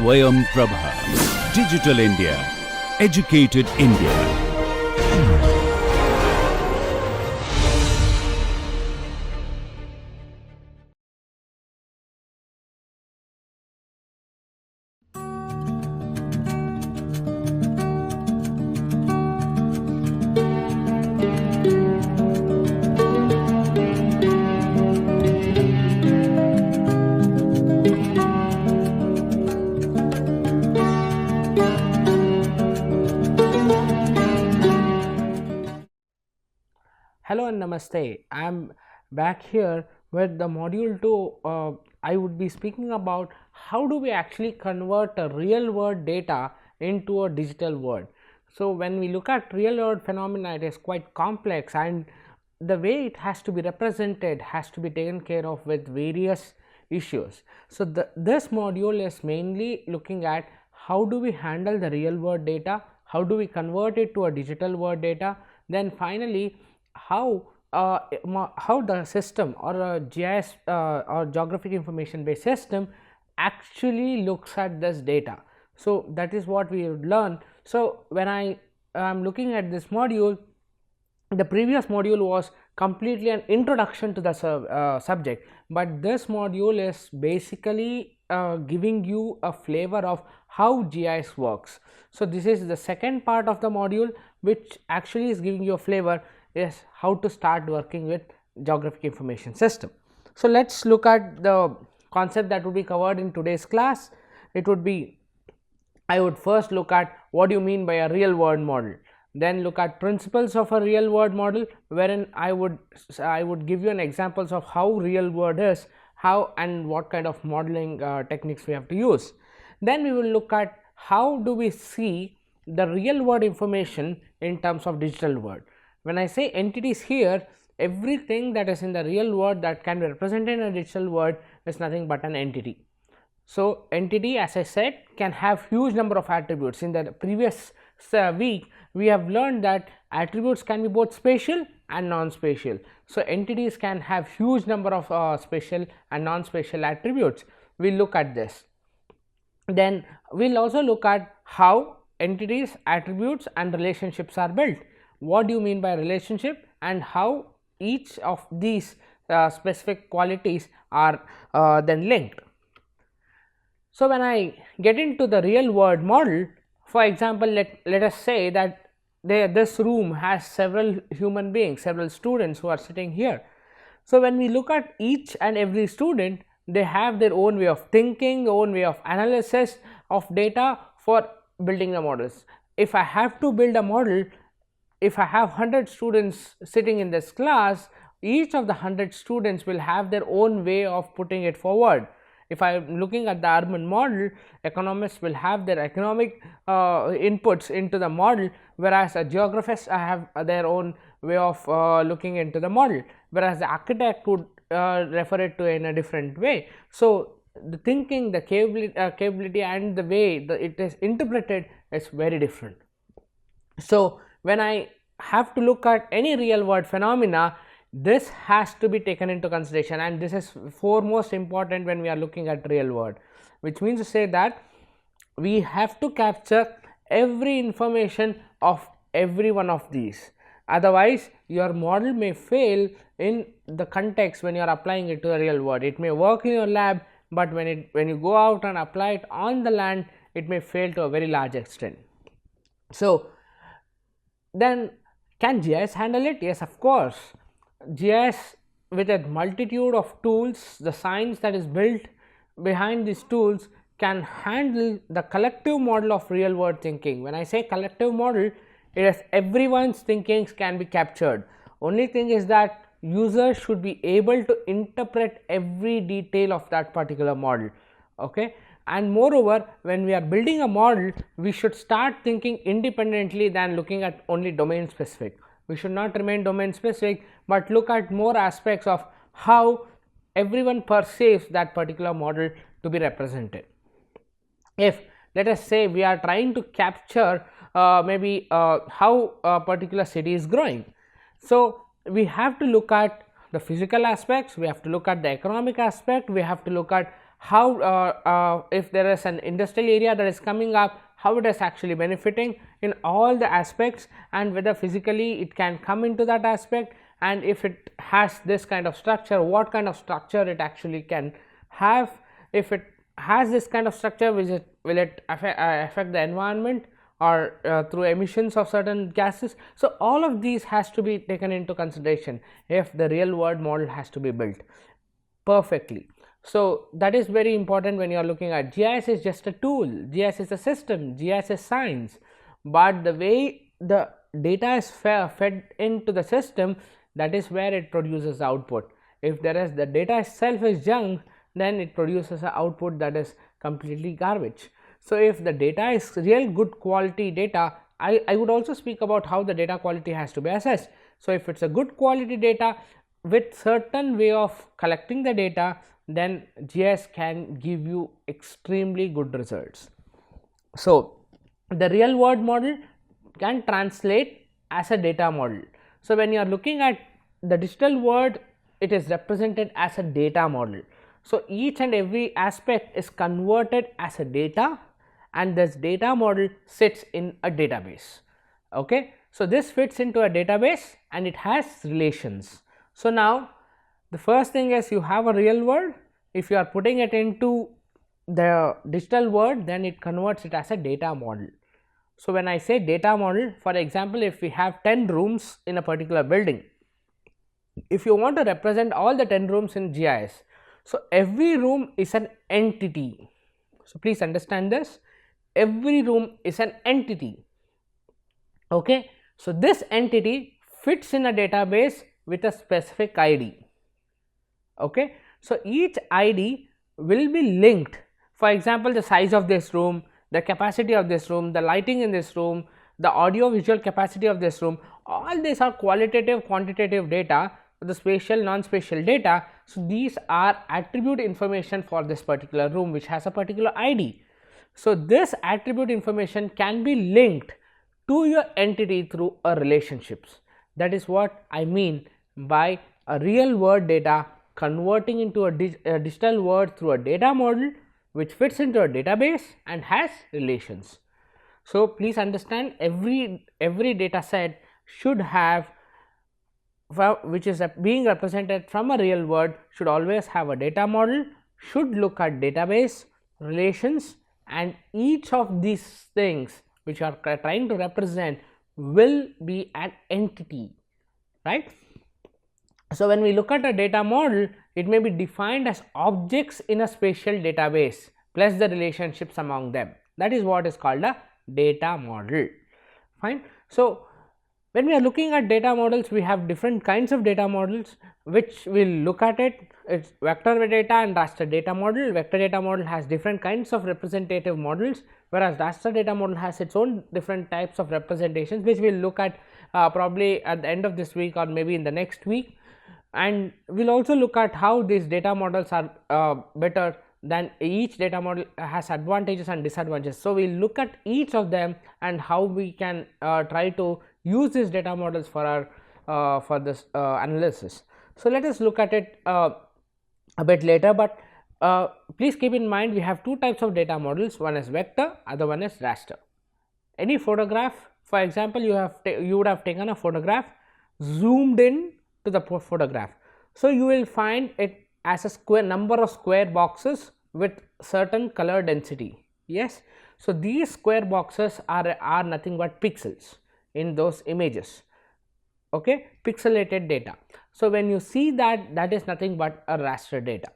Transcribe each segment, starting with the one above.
Swayam Prabha. Digital India. Educated India. Hello and namaste. I am back here with the module 2. I would be speaking about how do we actually convert a real world data into a digital world. So, when we look at real world phenomena, it is quite complex, and the way it has to be represented has to be taken care of with various issues. So, this module is mainly looking at how do we handle the real world data, how do we convert it to a digital world data, then finally how the system or a GIS or geographic information based system actually looks at this data. So, that is what we would learn. So, when I am looking at this module, the previous module was completely an introduction to the subject, but this module is basically giving you a flavor of how GIS works. So, this is the second part of the module, which actually is giving you a flavor is how to start working with geographic information system. So, let us look at the concept that would be covered in today's class. It would be, I would first look at what do you mean by a real world model, then look at principles of a real world model, wherein I would give you an examples of how real world is, how and what kind of modeling techniques we have to use. Then we will look at how do we see the real world information in terms of digital world. When I say entities here, everything that is in the real world that can be represented in a digital world is nothing but an entity. So, entity, as I said, can have huge number of attributes. In the previous week, we have learned that attributes can be both spatial and non-spatial. So, entities can have huge number of spatial and non-spatial attributes. We will look at this. Then we will also look at how entities, attributes and relationships are built. What do you mean by relationship, and how each of these specific qualities are then linked. So, when I get into the real world model, for example, let us say that this room has several human beings, several students who are sitting here. So, when we look at each and every student, they have their own way of thinking, own way of analysis of data for building the models. If I have to build a model, if I have 100 students sitting in this class, each of the 100 students will have their own way of putting it forward. If I am looking at the urban model, economists will have their economic inputs into the model, whereas a geographers have their own way of looking into the model, whereas the architect would refer it to in a different way. So, the thinking, the capability and the way it is interpreted is very different. So, when I have to look at any real world phenomena, this has to be taken into consideration, and this is foremost important when we are looking at real world, which means to say that we have to capture every information of every one of these. Otherwise, your model may fail in the context when you are applying it to the real world. It may work in your lab, but when you go out and apply it on the land, it may fail to a very large extent. So, then can GIS handle it? Yes, of course. GIS, with a multitude of tools, the science that is built behind these tools can handle the collective model of real world thinking. When I say collective model, it is everyone's thinkings can be captured. Only thing is that users should be able to interpret every detail of that particular model. Okay? And moreover, when we are building a model, we should start thinking independently than looking at only domain specific. We should not remain domain specific, but look at more aspects of how everyone perceives that particular model to be represented. If let us say we are trying to capture maybe how a particular city is growing. So, we have to look at the physical aspects, we have to look at the economic aspect, we have to look at how if there is an industrial area that is coming up, how it is actually benefiting in all the aspects, and whether physically it can come into that aspect, and if it has this kind of structure, what kind of structure it actually can have. If it has this kind of structure, will it affect the environment, or through emissions of certain gases. So, all of these has to be taken into consideration if the real world model has to be built perfectly. So, that is very important when you are looking at GIS. Is just a tool, GIS is a system, GIS is science, but the way the data is fed into the system, that is where it produces output. If there is the data itself is junk, then it produces an output that is completely garbage. So, if the data is real good quality data, I would also speak about how the data quality has to be assessed. So, if it is a good quality data with certain way of collecting the data, then GIS can give you extremely good results. So, the real world model can translate as a data model. So, when you are looking at the digital world, it is represented as a data model. So, each and every aspect is converted as a data, and this data model sits in a database. Okay. So, this fits into a database and it has relations. So, now the first thing is you have a real world. If you are putting it into the digital world, then it converts it as a data model. So, when I say data model, for example, if we have 10 rooms in a particular building, if you want to represent all the 10 rooms in GIS, so every room is an entity. So, please understand this, every room is an entity. Okay. So, this entity fits in a database with a specific ID. Okay. So, each ID will be linked, for example, the size of this room, the capacity of this room, the lighting in this room, the audio visual capacity of this room, all these are qualitative quantitative data, the spatial non-spatial data. So, these are attribute information for this particular room which has a particular ID. So, this attribute information can be linked to your entity through a relationships. That is what I mean by a real world data converting into a digital world through a data model which fits into a database and has relations. So, please understand, every data set should have, which is being represented from a real world, should always have a data model, should look at database, relations, and each of these things which are trying to represent will be an entity, right. So, when we look at a data model, it may be defined as objects in a spatial database plus the relationships among them. That is what is called a data model. Fine. So, when we are looking at data models, we have different kinds of data models which we will look at it. It is vector data and raster data model. Vector data model has different kinds of representative models, whereas raster data model has its own different types of representations, which we will look at probably at the end of this week or maybe in the next week. And we will also look at how these data models are better than each data model has advantages and disadvantages. So, we will look at each of them and how we can try to use these data models for our for this analysis. So, let us look at it a bit later, but please keep in mind we have two types of data models, one is vector, other one is raster. Any photograph, for example, you would have taken a photograph, zoomed in to the photograph. So, you will find it as a square number of square boxes with certain color density. Yes. So, these square boxes are nothing but pixels in those images, okay, pixelated data. So, when you see that, that is nothing but a raster data.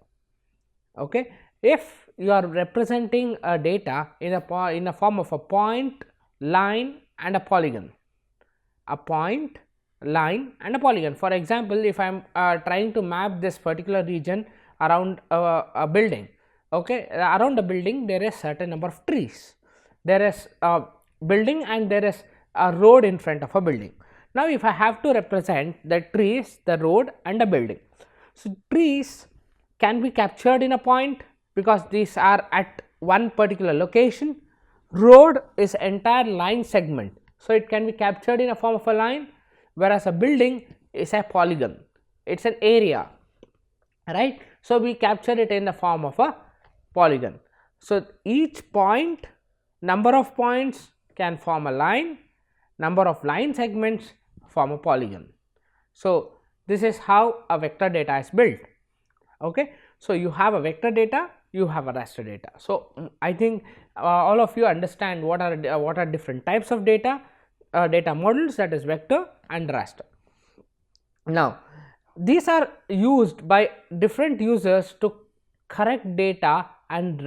Okay. If you are representing a data in a form of a point, line and a polygon, a point, line and a polygon. For example, if I am trying to map this particular region around a building, okay, around a building there is certain number of trees, there is a building and there is a road in front of a building. Now, if I have to represent the trees, the road and a building, so trees can be captured in a point because these are at one particular location. Road is entire line segment, so it can be captured in a form of a line, whereas a building is a polygon, it is an area, right. So, we capture it in the form of a polygon. So, each point, number of points can form a line, number of line segments form a polygon. So, this is how a vector data is built. Okay. So, you have a vector data, you have a raster data. So, I think all of you understand what are different types of data models, that is vector and raster. Now, these are used by different users to correct data and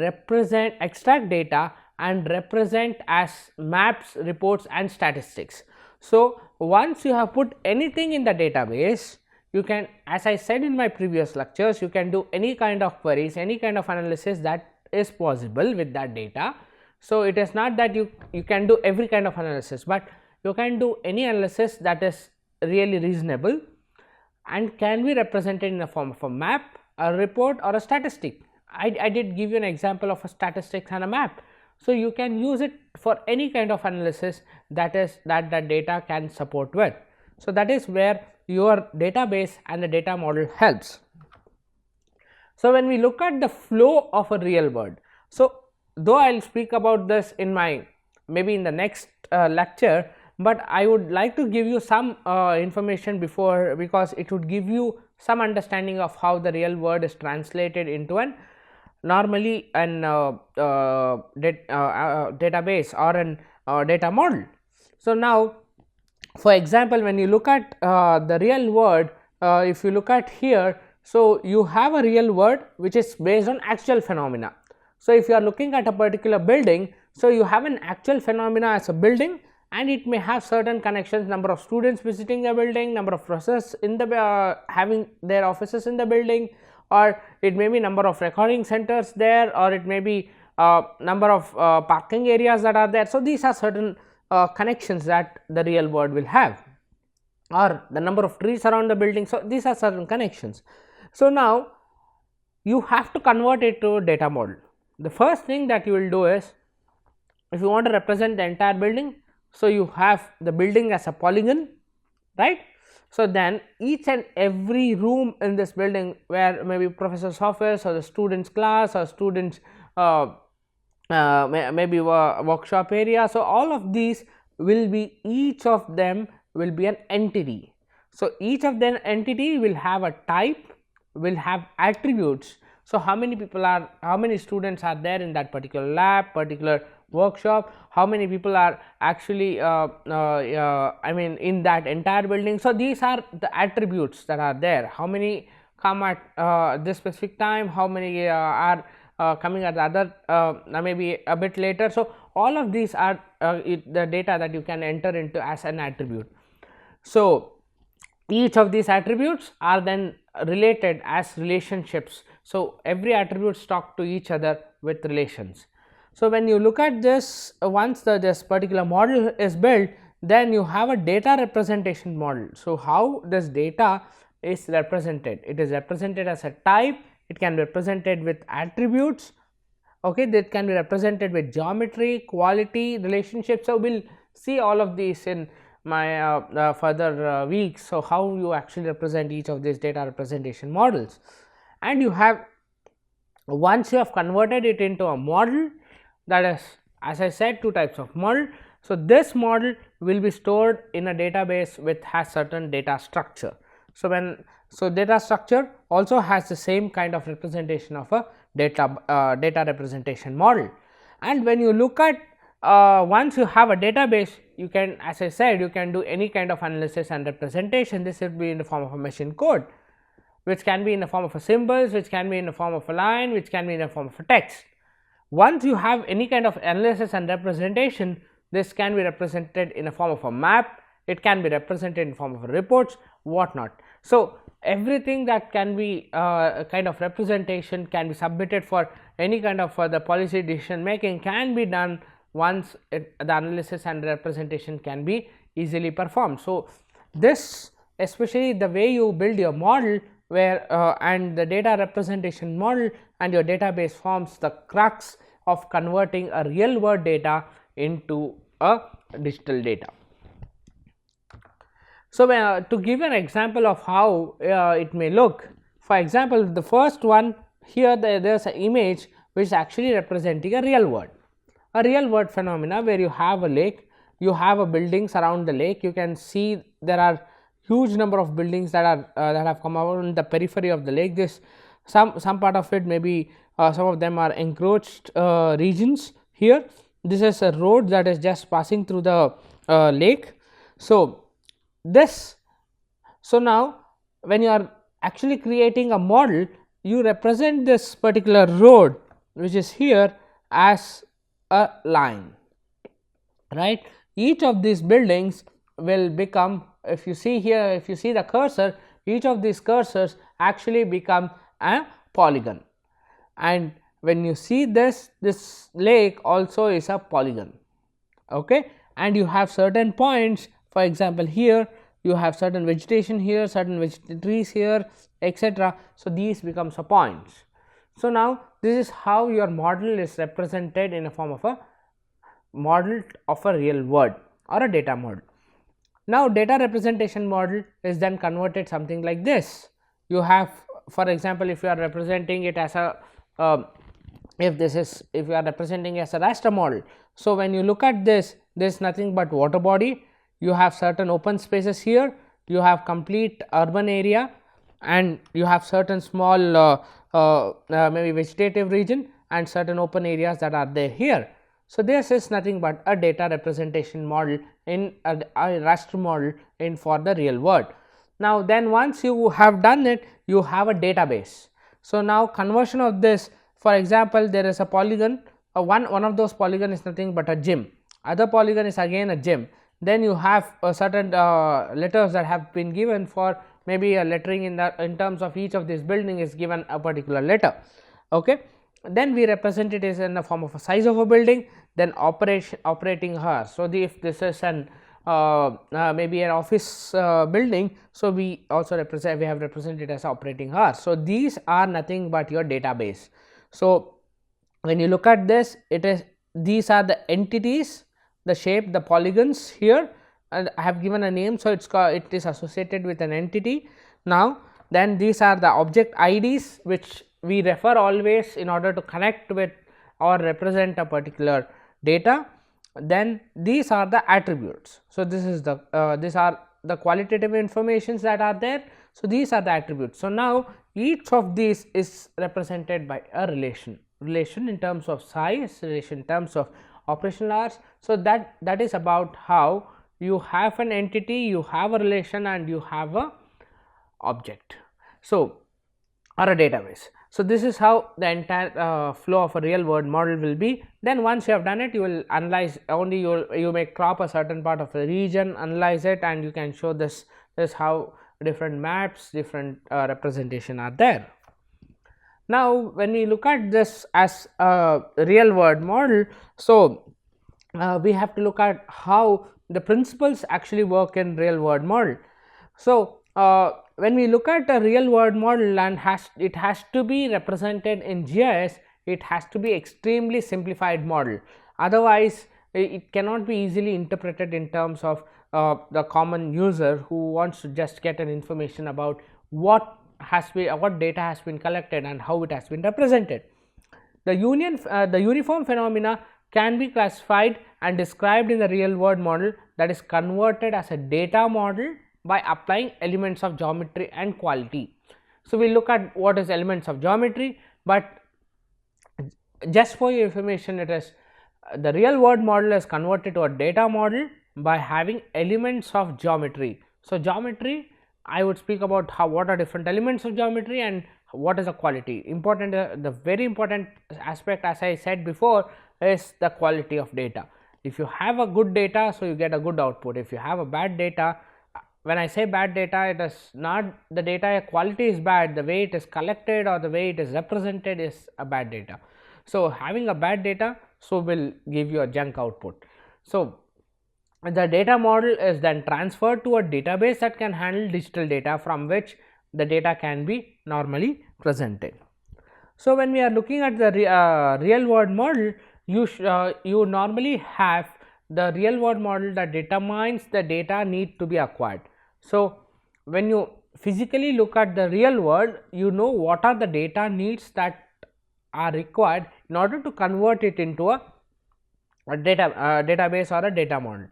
extract data and represent as maps, reports and statistics. So, once you have put anything in the database, you can, as I said in my previous lectures, you can do any kind of queries, any kind of analysis that is possible with that data. So, it is not that you can do every kind of analysis, but you can do any analysis that is really reasonable and can be represented in the form of a map, a report or a statistic. I did give you an example of a statistics and a map. So, you can use it for any kind of analysis that data can support with. So, that is where your database and the data model helps. So, when we look at the flow of a real world, so though I will speak about this in my maybe in the next lecture, but I would like to give you some information before, because it would give you some understanding of how the real world is translated into an normally an database or an data model. So, now for example, when you look at the real world, if you look at here, so you have a real world which is based on actual phenomena. So, if you are looking at a particular building, so you have an actual phenomena as a building, and it may have certain connections, number of students visiting the building, number of professors in the having their offices in the building, or it may be number of recording centers there, or it may be number of parking areas that are there. So, these are certain connections that the real world will have, or the number of trees around the building. So, these are certain connections. So, now you have to convert it to a data model. The first thing that you will do is, if you want to represent the entire building, so you have the building as a polygon, right. So, then each and every room in this building, where maybe professor's office or the student's class or students maybe workshop area. So, all of these will be, each of them will be an entity. So, each of them entity will have a type, will have attributes. So, how many students are there in that particular lab, particular workshop, how many people are actually I mean in that entire building. So, these are the attributes that are there, how many come at this specific time, how many are coming at the other maybe a bit later. So, all of these are the data that you can enter into as an attribute. So, each of these attributes are then related as relationships. So, every attribute talk to each other with relations. So, when you look at this, once this particular model is built, then you have a data representation model. So, how this data is represented? It is represented as a type, it can be represented with attributes, okay, that can be represented with geometry, quality, relationships. So, we will see all of these in my further weeks. So, how you actually represent each of these data representation models, and you have, once you have converted it into a model, that is, as I said, two types of model. So, this model will be stored in a database with has certain data structure. So, data structure also has the same kind of representation of a data representation model. And when you look at once you have a database, you can, as I said, you can do any kind of analysis and representation. This will be in the form of a machine code, which can be in the form of a symbols, which can be in the form of a line, which can be in the form of a text. Once you have any kind of analysis and representation, this can be represented in a form of a map, it can be represented in form of reports, whatnot. So, everything that can be a kind of representation can be submitted for any kind of the policy decision making can be done once the analysis and representation can be easily performed. So, this, especially the way you build your model, where and the data representation model and your database forms the crux of converting a real world data into a digital data. So, to give an example of how it may look, for example, the first one here there is an image which is actually representing a real world phenomena, where you have a lake, you have a buildings around the lake. You can see there are huge number of buildings that are that have come out in the periphery of the lake. This some part of it, maybe some of them are encroached regions here. This is a road that is just passing through the lake. So now when you are actually creating a model, you represent this particular road which is here as a line, right. Each of these buildings will become, if you see here, if you see the cursor, each of these cursors actually become a polygon, and when you see this lake also is a polygon, okay. And you have certain points, for example, here you have certain vegetation here, certain trees here, etc. So, these becomes a points. So, now this is how your model is represented in a form of a model of a real world or a data model. Now, data representation model is then converted something like this. You have, for example, if you are representing it as a if you are representing as a raster model. So, when you look at this is nothing but water body, you have certain open spaces here, you have complete urban area, and you have certain small maybe vegetative region and certain open areas that are there here. So, this is nothing but a data representation model in a raster model in for the real world. Now, then once you have done it, you have a database. So, now conversion of this, for example, there is a polygon, one of those polygon is nothing but a gym, other polygon is again a gym. Then you have certain letters that have been given for maybe a lettering in terms of each of these building is given a particular letter, okay. Then we represent it as in the form of a size of a building, then operating hours. So, if this is an maybe an office building, so we also we have represented as operating hours. So, these are nothing but your database. So, when you look at this, it is, these are the entities, the shape, the polygons here, and I have given a name. So, it is associated with an entity. Now, then these are the object IDs which we refer always in order to connect with or represent a particular data. Then these are the attributes. So, this is the these are the qualitative informations that are there. So, these are the attributes. So, now each of these is represented by a relation in terms of size, relation in terms of operational hours. So, that is about how you have an entity, you have a relation, and you have a object, so or a database. So, this is how the entire flow of a real world model will be. Then once you have done it, you will analyze only, you may crop a certain part of the region, analyze it, and you can show this is how different maps, different representation are there. Now, when we look at this as a real world model, so we have to look at how the principles actually work in real world model. So, when we look at a real world model and it has to be represented in GIS, it has to be extremely simplified model, otherwise it cannot be easily interpreted in terms of the common user who wants to just get an information about what data has been collected and how it has been represented. The uniform phenomena can be classified and described in the real world model, that is converted as a data model by applying elements of geometry and quality. So, we look at what is elements of geometry, but just for your information, it is the real world model is converted to a data model by having elements of geometry. So, geometry, I would speak about what are different elements of geometry and what is the quality. Important, the very important aspect, as I said before, is the quality of data. If you have a good data, so you get a good output. If you have a bad data, when I say bad data, it is not the data quality is bad, the way it is collected or the way it is represented is a bad data. So, having a bad data, so will give you a junk output. So, the data model is then transferred to a database that can handle digital data, from which the data can be normally presented. So, when we are looking at the real world model, you normally have the real world model that determines the data need to be acquired. So, when you physically look at the real world, you know what are the data needs that are required in order to convert it into a database or a data model.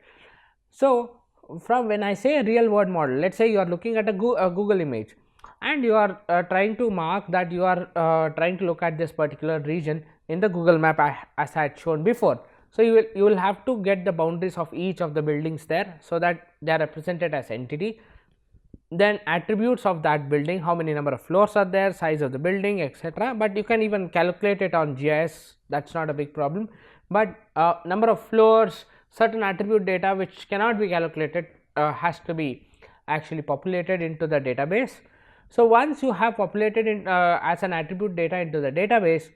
So, from when I say a real world model, let us say you are looking at a Google image and you are trying to mark that you are trying to look at this particular region in the Google map as I had shown before. So, you will have to get the boundaries of each of the buildings there, so that they are represented as entity, then attributes of that building, how many number of floors are there, size of the building, etc. But you can even calculate it on GIS, that is not a big problem, but number of floors, certain attribute data which cannot be calculated has to be actually populated into the database. So, once you have populated in as an attribute data into the database,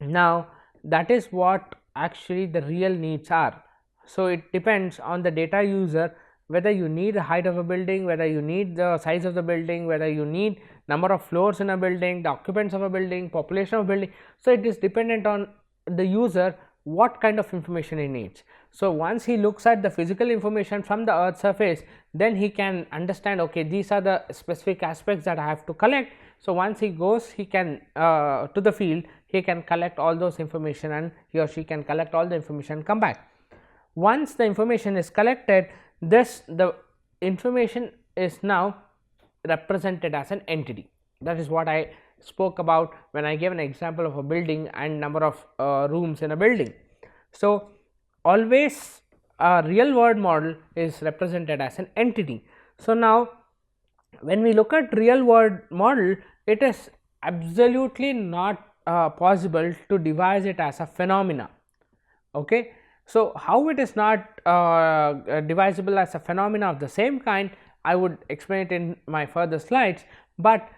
now that is what actually the real needs are. So, it depends on the data user whether you need the height of a building, whether you need the size of the building, whether you need number of floors in a building, the occupants of a building, population of a building. So, it is dependent on the user what kind of information he needs. So, once he looks at the physical information from the earth surface, then he can understand, okay, these are the specific aspects that I have to collect. So, once he goes, he can to the field, he can collect all those information, and he or she can collect all the information and come back. Once the information is collected, the information is now represented as an entity. That is what I spoke about when I gave an example of a building and number of rooms in a building. So, always a real world model is represented as an entity. So, now when we look at real world model, it is absolutely not possible to devise it as a phenomena. Okay. So, how it is not divisible as a phenomena of the same kind, I would explain it in my further slides, but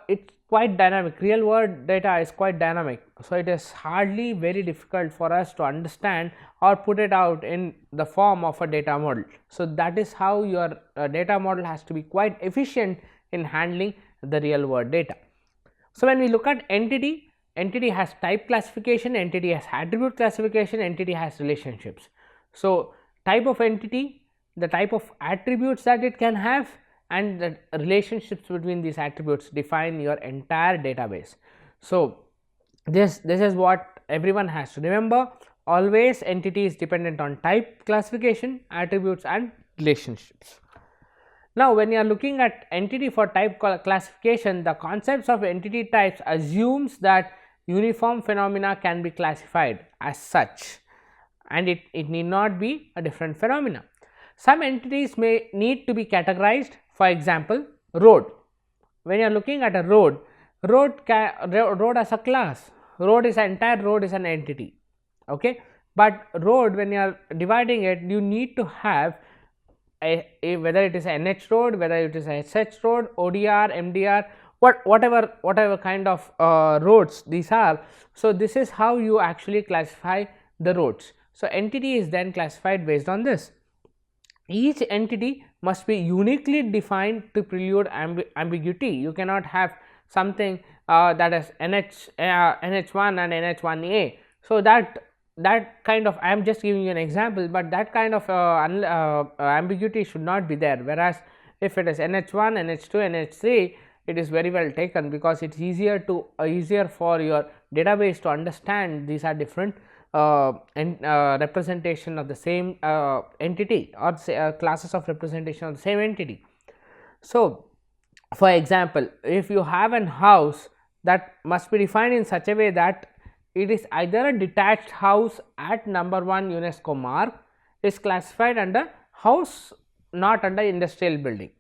it is quite dynamic. Real world data is quite dynamic. So, it is hardly very difficult for us to understand or put it out in the form of a data model. So, that is how your data model has to be quite efficient in handling the real world data. So, when we look at entity has type classification, entity has attribute classification, entity has relationships. So, type of entity, the type of attributes that it can have, and the relationships between these attributes define your entire database. So, this is what everyone has to remember. Always entity is dependent on type classification, attributes and relationships. Now, when you are looking at entity for type classification, the concepts of entity types assumes that uniform phenomena can be classified as such, and it need not be a different phenomena. Some entities may need to be categorized. For example, road. When you are looking at a road as a class, entire road is an entity. Okay, but road, when you are dividing it, you need to have whether it is a NH road, whether it is a SH road, ODR, MDR, whatever kind of roads these are. So, this is how you actually classify the roads. So, entity is then classified based on this. Each entity must be uniquely defined to prelude ambiguity. You cannot have something that is NH1 and NH1A. So, that kind of, I am just giving you an example, but that kind of ambiguity should not be there, whereas if it is NH1, NH2, NH3, it is very well taken, because it is easier for your database to understand these are different representation of the same entity, or say, classes of representation of the same entity. So, for example, if you have an house, that must be defined in such a way that it is either a detached house at number 1 UNESCO mark, is classified under house, not under industrial building.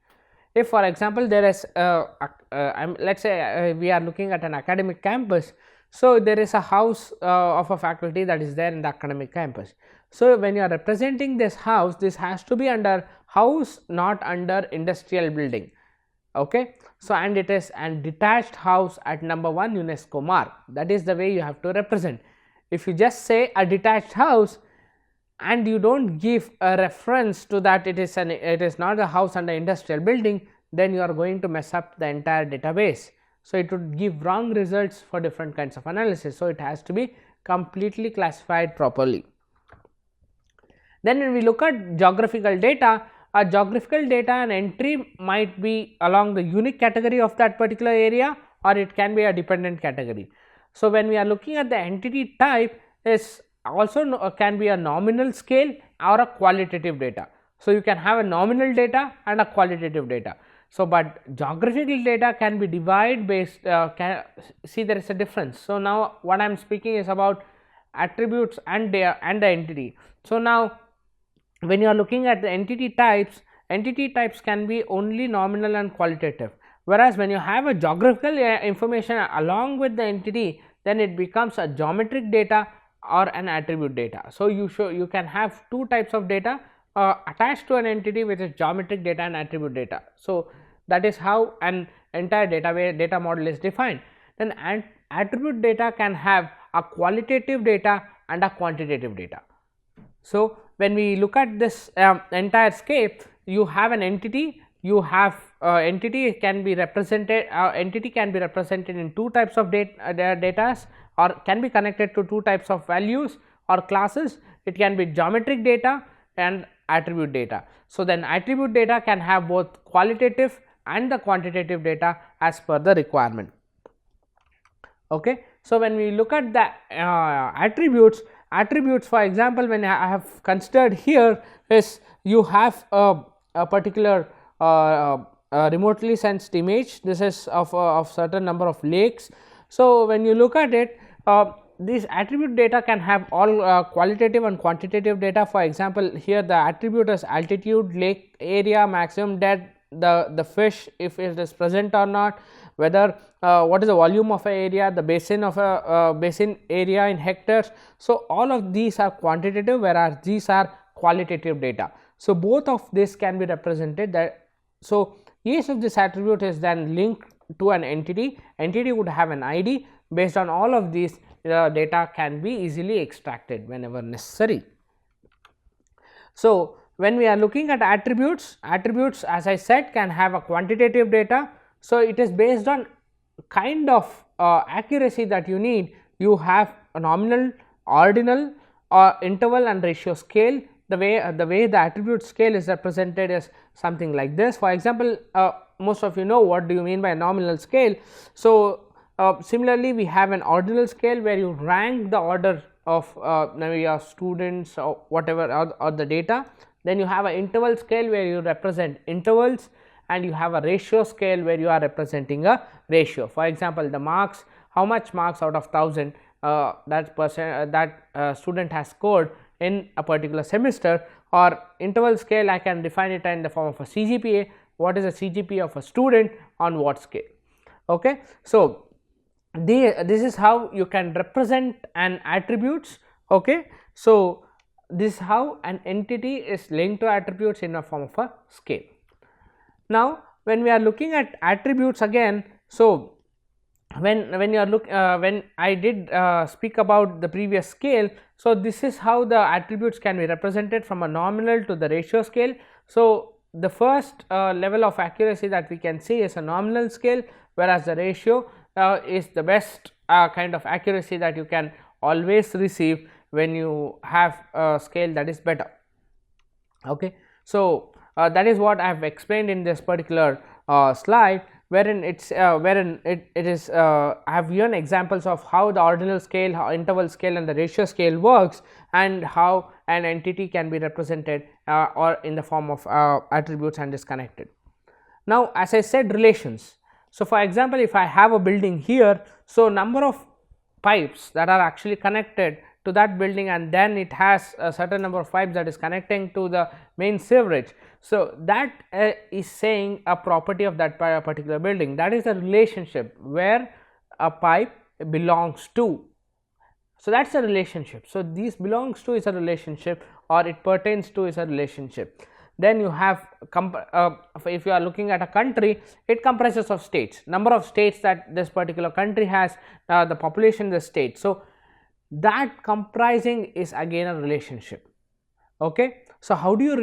If, for example, there is let us say we are looking at an academic campus. So, there is a house of a faculty that is there in the academic campus. So, when you are representing this house, this has to be under house, not under industrial building. Okay. So, and it is an detached house at number 1 UNESCO mark, that is the way you have to represent. If you just say a detached house and you do not give a reference to that it is not a house under industrial building, then you are going to mess up the entire database. So, it would give wrong results for different kinds of analysis. So, it has to be completely classified properly. Then when we look at geographical data, a geographical data, an entry might be along the unique category of that particular area, or it can be a dependent category. So when we are looking at the entity type, is also can be a nominal scale or a qualitative data. So you can have a nominal data and a qualitative data. So but geographical data can be divided based, see there is a difference. So now what I am speaking is about attributes and the entity. So now when you are looking at the entity types can be only nominal and qualitative, whereas when you have a geographical information along with the entity, then it becomes a geometric data or an attribute data. So you can have two types of data attached to an entity, which is geometric data and attribute data. So that is how an entire data model is defined. Then attribute data can have a qualitative data and a quantitative data. So when we look at this entire scape, you have an entity, you have entity can be represented in two types of data, or can be connected to two types of values or classes. It can be geometric data and attribute data. So then attribute data can have both qualitative and the quantitative data as per the requirement. Okay. So when we look at the attributes, for example, when I have considered here is you have a particular remotely sensed image. This is of certain number of lakes. So when you look at it, this attribute data can have all qualitative and quantitative data. For example, here the attribute is altitude, lake area, maximum depth, the fish, if it is present or not, whether what is the volume of a area, the basin of a basin area in hectares. So all of these are quantitative, whereas these are qualitative data. So both of this can be represented that. So each of this attribute is then linked to an entity would have an ID. Based on all of these, data can be easily extracted whenever necessary. So when we are looking at attributes as I said can have a quantitative data. So it is based on kind of accuracy that you need. You have a nominal, ordinal, interval and ratio scale. The way the attribute scale is represented is something like this. For example, most of you know what do you mean by nominal scale. So similarly, we have an ordinal scale where you rank the order of maybe your students or whatever or the data. Then you have an interval scale where you represent intervals, and you have a ratio scale where you are representing a ratio. For example, the marks, how much marks out of 1000 that student has scored in a particular semester, or interval scale I can define it in the form of a CGPA. What is a CGPA of a student on what scale? Okay. So this is how you can represent an attributes. Okay. So this is how an entity is linked to attributes in a form of a scale. Now when we are looking at attributes again, so when you are when I did speak about the previous scale, so this is how the attributes can be represented from a nominal to the ratio scale. So the first level of accuracy that we can see is a nominal scale, whereas the ratio is the best kind of accuracy that you can always receive when you have a scale that is better. Okay. So that is what I have explained in this particular slide, wherein it is I have given examples of how the ordinal scale, how interval scale and the ratio scale works, and how an entity can be represented or in the form of attributes and is connected. Now as I said, relations. So for example, if I have a building here, so number of pipes that are actually connected to that building, and then it has a certain number of pipes that is connecting to the main sewerage. So that is saying a property of that particular building. That is a relationship where a pipe belongs to. So that is a relationship. So this belongs to is a relationship, or it pertains to is a relationship. Then you have if you are looking at a country, it comprises of states, number of states that this particular country has, the population, the state. So that comprising is again a relationship. Okay. So how do you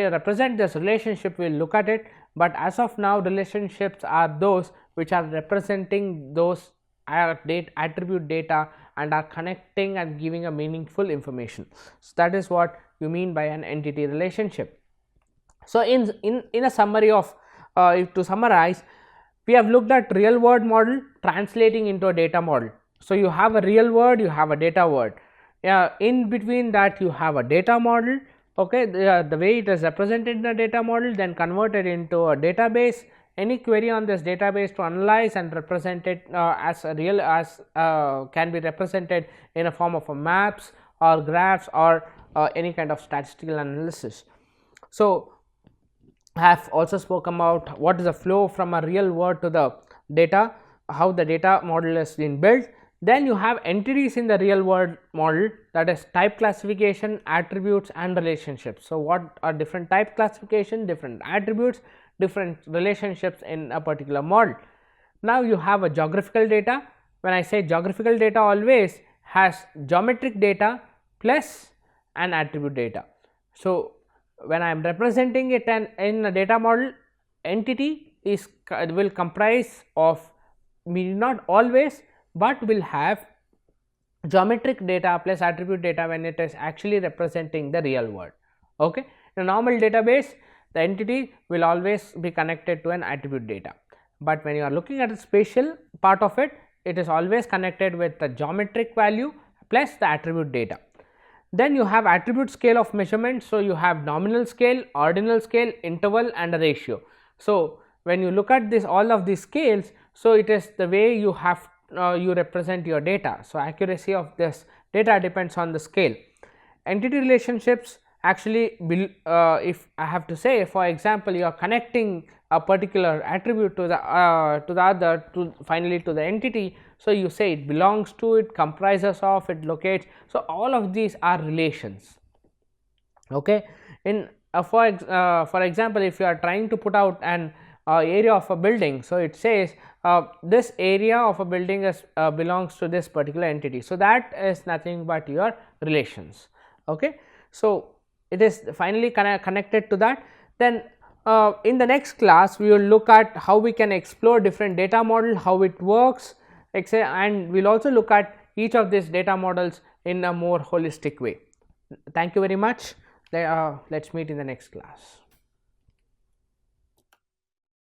represent this relationship? We will look at it, but as of now relationships are those which are representing those attribute data and are connecting and giving a meaningful information. So that is what you mean by an entity relationship. So in a summary of to summarize, we have looked at real world model translating into a data model. So, you have a real word, you have a data word. In between that you have a data model. Okay, the way it is represented in a data model, then converted into a database. Any query on this database to analyze and represent it as a real, as can be represented in a form of a maps or graphs or any kind of statistical analysis. So, I have also spoken about what is the flow from a real word to the data, how the data model is being built. Then you have entities in the real world model, that is type classification, attributes and relationships. So, what are different type classification, different attributes, different relationships in a particular model. Now, you have a geographical data. When I say geographical data, always has geometric data plus an attribute data. So, when I am representing it in a data model, entity is will comprise of, not always, but will have geometric data plus attribute data when it is actually representing the real world. Okay. In a normal database, the entity will always be connected to an attribute data, but when you are looking at the spatial part of it, it is always connected with the geometric value plus the attribute data. Then you have attribute scale of measurement. So, you have nominal scale, ordinal scale, interval and a ratio. So, when you look at this, all of these scales, so it is the way you have you represent your data. So, accuracy of this data depends on the scale. Entity relationships, actually if I have to say, for example, you are connecting a particular attribute to the other, to finally to the entity. So, you say it belongs to, it comprises of, it locates. So, all of these are relations. Okay. In for example, if you are trying to put out an area of a building, so it says this area of a building is belongs to this particular entity. So, that is nothing but your relations. Okay. So, it is finally connected to that. Then in the next class, we will look at how we can explore different data model, how it works, and we will also look at each of these data models in a more holistic way. Thank you very much. Let us meet in the next class.